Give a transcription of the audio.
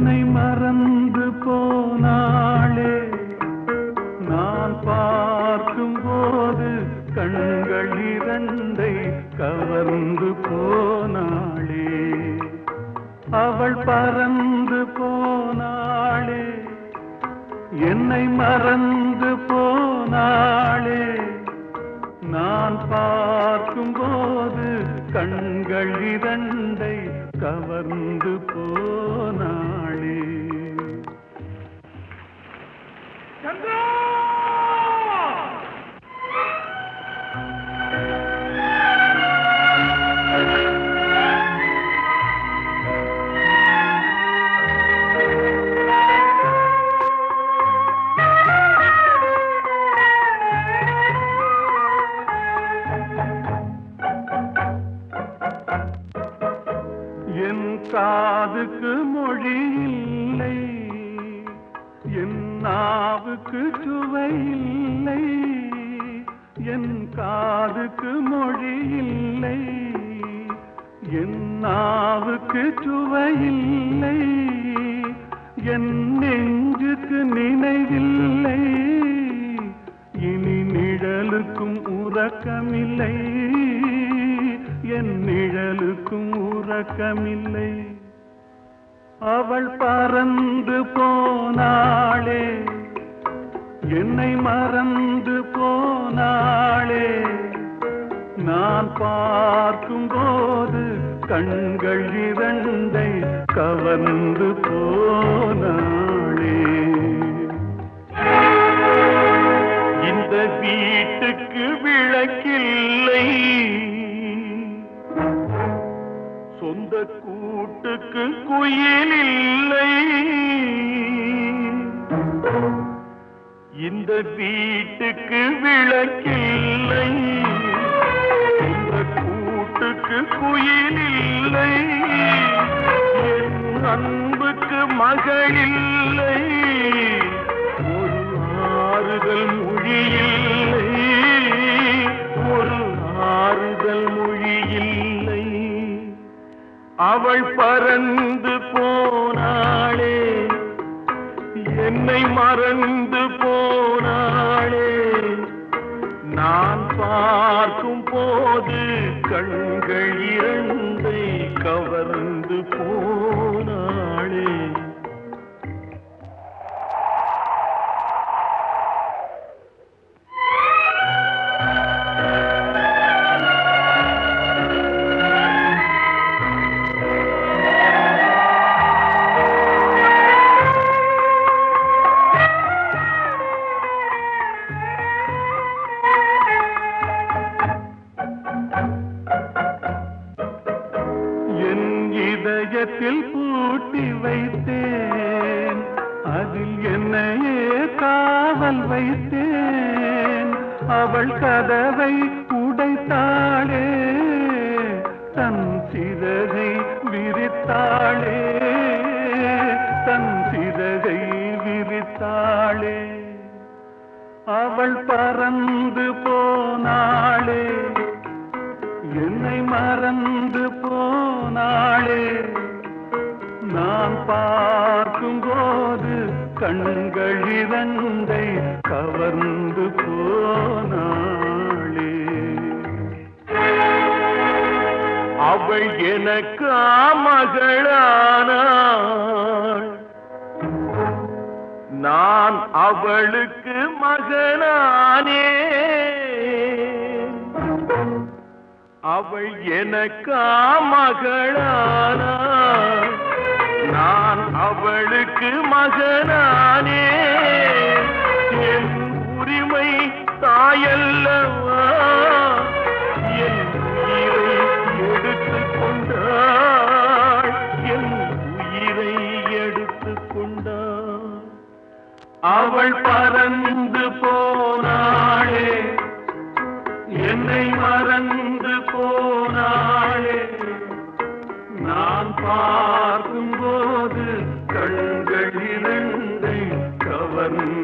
என்னை மறந்து போனாளே, நான் பார்க்கும் போது கண்கள் இரண்டை கவர்ந்து போனாளே. அவள் பறந்து போனாளே, என்னை மறந்து போனாளே. நான் பார்க்கும் போது கண்கள் இரண்டை கவர்ந்து போனாளே. என் காதுக்கு மொழி இல்லை, என் நாவுக்கு சுவை இல்லை. என் காதுக்கு மொழி இல்லை, என் நாவுக்கு சுவை இல்லை. என் நெஞ்சுக்கு நினைவில்லை, இனி நிழலுக்கும் உறக்கமில்லை. என் நிழலுக்கும் உறக்கமில்லை. அவள் பறந்து போனாளே, என்னை மறந்து போனாளே. நான் பார்க்கும் போது கண்கள் இரண்டை கவர்ந்து போனாளே. இந்த வீட்டுக்கு விளக்கில்லை, சொந்த கூட்டுக்கு குயில் இல்லை. இந்த வீட்டுக்கு விளக்கில்லை, சொந்த கூட்டுக்கு குயில் இல்லை. என் அன்புக்கு மகள் இல்லை, ஒரு ஆறுதல் மொழி இல்லை. ஒரு ஆறுதல் மொழி இல்லை. அவள் பறந்து போனாளே, என்னை மறந்து போனாளே. நான் பார்க்கும் போது கண்கள் இரண்டை கவர்ந்து போனாளே. இதயத்தில் பூட்டி வைத்தேன், அதில் என்னையே காவல் வைத்தேன். அவள் கதவை உடைத்தாளே, தன் சிறகை விரித்தாளே. தன் சிறகை விரித்தாளே. அவள் பறந்து போனாளே, என்னை மறந்து போனாளே. நான் பார்க்கும் போது கண்கள் இரண்டை கவர்ந்து போனாளே. அவள் எனக்கு மகளானாள், நான் அவளுக்கு மகனானே. அவள் எனக்கு மகளானாள், நான் அவளுக்கு மகனானே. என் உரிமை தாயல்லவா, என் உயிரை எடுத்துக் கொண்டாள். என் உயிரை எடுத்துக் கொண்டாள். அவள் பறந்து போனாளே, என்னை மறந்து போனாளே. நான் பார்க்கும் போது கண்கள் இரண்டை கவர்ந்து